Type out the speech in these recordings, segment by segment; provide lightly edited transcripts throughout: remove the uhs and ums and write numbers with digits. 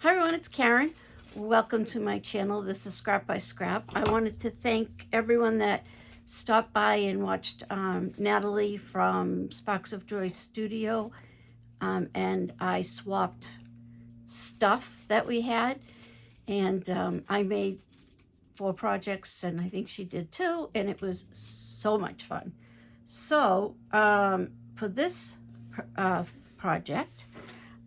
Hi everyone, it's Karen. Welcome to my channel. This is Scrap by Scrap. I wanted to thank everyone that stopped by and watched Natalie from Sparks of Joy Studio, and I swapped stuff that we had, and I made 4 projects, and I think she did too, and it was so much fun. So for this project,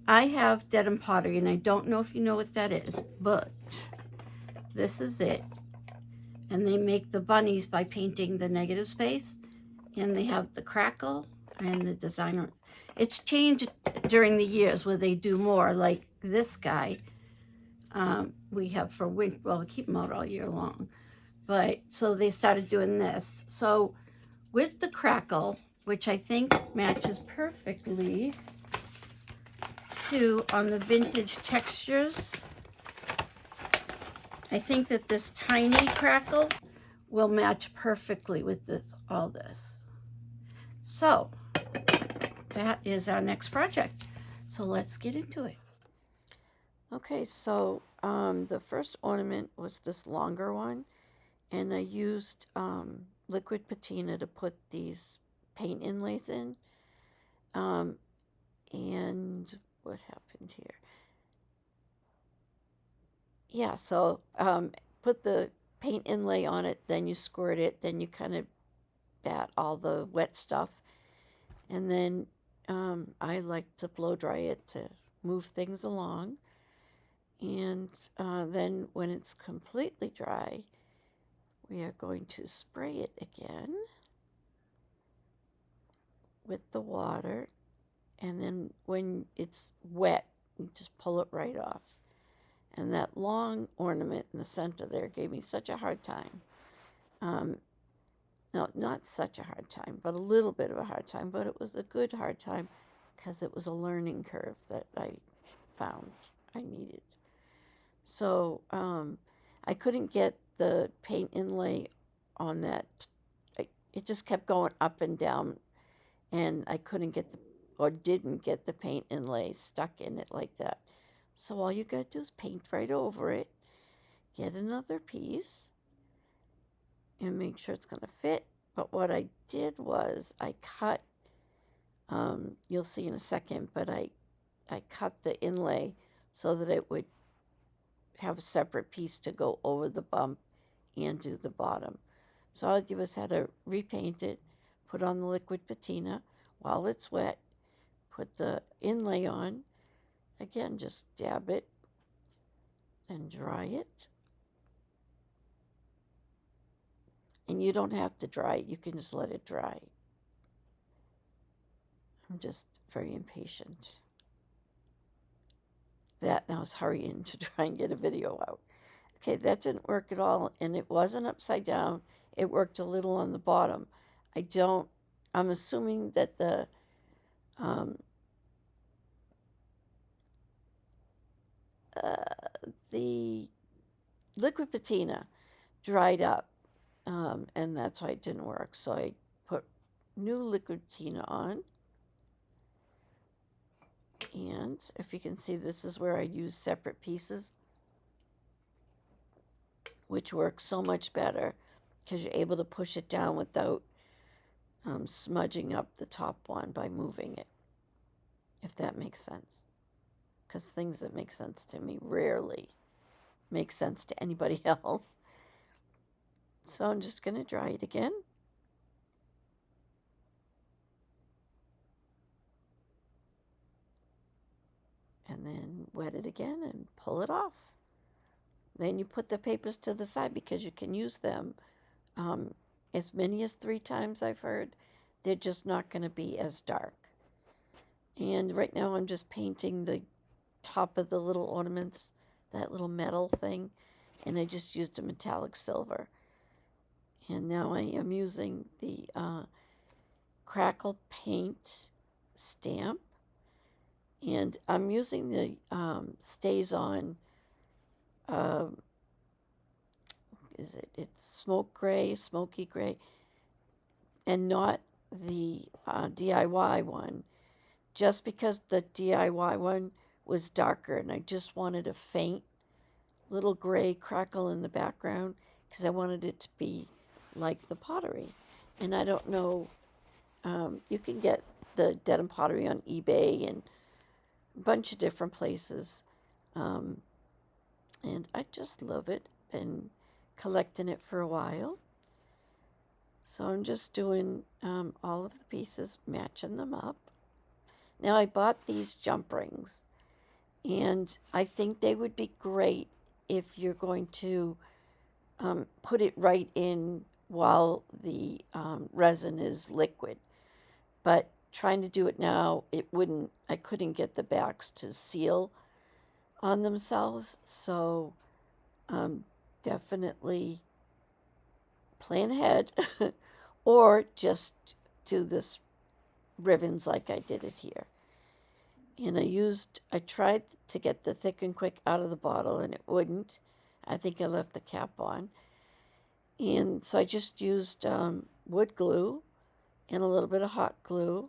I have Dedham Pottery, and I don't know if you know what that is, but this is it. And they make the bunnies by painting the negative space, and they have the crackle and the designer. It's changed during the years where they do more, like this guy. We have for winter, well, we keep them out all year long. But so they started doing this. So with the crackle, which I think matches perfectly to on the vintage textures, I think that this tiny crackle will match perfectly with this, all this. So that is our next project. So let's get into it. Okay, so the first ornament was this longer one, and I used liquid patina to put these paint inlays in. And what happened here? Yeah, so put the paint inlay on it, then you squirt it, then you kind of bat all the wet stuff, and then I like to blow dry it to move things along. And then when it's completely dry, we are going to spray it again with the water, and then when it's wet, you just pull it right off. And that long ornament in the center there gave me such a hard time. No, not such a hard time, but a little bit of a hard time, but it was a good hard time because it was a learning curve that I found I needed. So I couldn't get the paint inlay on that. It just kept going up and down, and I couldn't get or didn't get the paint inlay stuck in it like that. So all you got to do is paint right over it, get another piece, and make sure it's going to fit. But what I did was I cut, you'll see in a second, but I cut the inlay so that it would have a separate piece to go over the bump and do the bottom. So all I did was had to repaint it, put on the liquid patina while it's wet, put the inlay on, again, just dab it and dry it. And you don't have to dry it, you can just let it dry. I'm just very impatient. That now is hurrying to try and get a video out. Okay, that didn't work at all, and it wasn't upside down. It worked a little on the bottom. I'm assuming that the liquid patina dried up, and that's why it didn't work. So I put new liquid patina on, and if you can see, this is where I use separate pieces, which works so much better because you're able to push it down without smudging up the top one by moving it, if that makes sense. Because things that make sense to me rarely make sense to anybody else. So I'm just going to dry it again. And then wet it again and pull it off. Then you put the papers to the side because you can use them as many as 3 times, I've heard. They're just not going to be as dark. And right now I'm just painting the top of the little ornaments, that little metal thing, and I just used a metallic silver. And now I am using the crackle paint stamp, and I'm using the Stays On, it's smoky gray, and not the DIY one, just because the DIY one was darker, and I just wanted a faint little gray crackle in the background because I wanted it to be like the pottery. And I don't know, you can get the Dedham Pottery on eBay and a bunch of different places. And I just love it. Been collecting it for a while. So I'm just doing all of the pieces, matching them up. Now I bought these jump rings, and I think they would be great if you're going to put it right in while the resin is liquid. But trying to do it now, I couldn't get the backs to seal on themselves. So definitely plan ahead or just do this ribbons like I did it here. And I tried to get the Thick and Quick out of the bottle, and it wouldn't. I think I left the cap on. And so I just used wood glue and a little bit of hot glue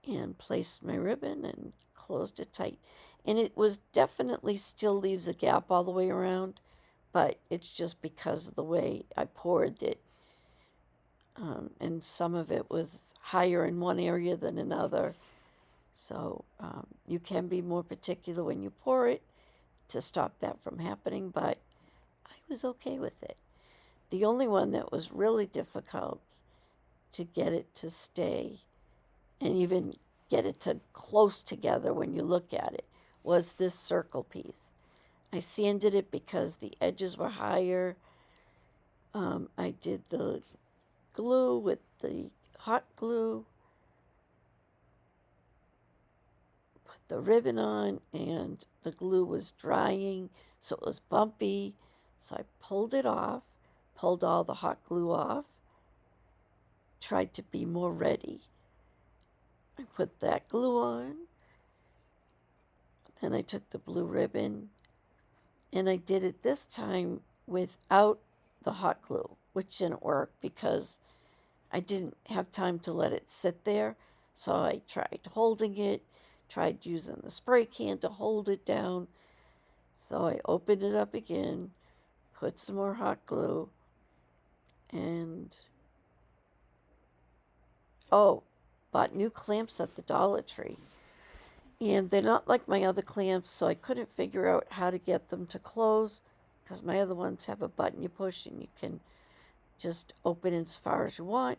and placed my ribbon and closed it tight. And it was definitely still leaves a gap all the way around, but it's just because of the way I poured it. And some of it was higher in one area than another. So you can be more particular when you pour it to stop that from happening, but I was okay with it. The only one that was really difficult to get it to stay and even get it to close together when you look at it was this circle piece. I sanded it because the edges were higher. I did the glue with the hot glue, put the ribbon on, and the glue was drying, so it was bumpy. So I pulled it off, pulled all the hot glue off, tried to be more ready. I put that glue on, then I took the blue ribbon, and I did it this time without the hot glue, which didn't work because I didn't have time to let it sit there. So I tried holding it, tried using the spray can to hold it down. So I opened it up again, put some more hot glue, and bought new clamps at the Dollar Tree. And they're not like my other clamps, so I couldn't figure out how to get them to close because my other ones have a button you push and you can just open it as far as you want.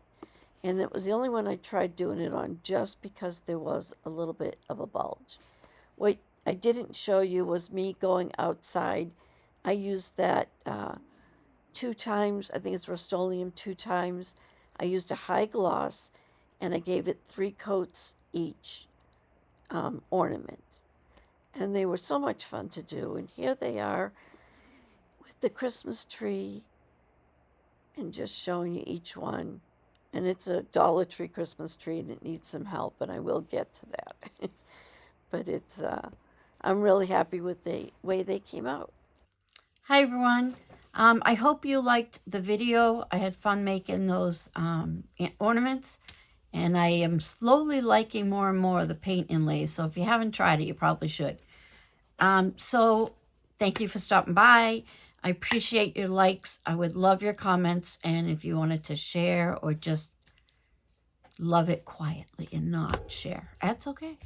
And that was the only one I tried doing it on just because there was a little bit of a bulge. What I didn't show you was me going outside. I used that 2 times. I think it's Rustoleum 2 times. I used a high gloss, and I gave it 3 coats each ornament. And they were so much fun to do. And here they are with the Christmas tree and just showing you each one. And it's a Dollar Tree Christmas tree, and it needs some help, and I will get to that. But I'm really happy with the way they came out. Hi, everyone. I hope you liked the video. I had fun making those ornaments, and I am slowly liking more and more of the paint inlays. So if you haven't tried it, you probably should. So thank you for stopping by. I appreciate your likes. I would love your comments. And if you wanted to share or just love it quietly and not share, that's okay.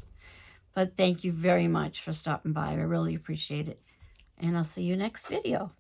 But thank you very much for stopping by. I really appreciate it. And I'll see you next video.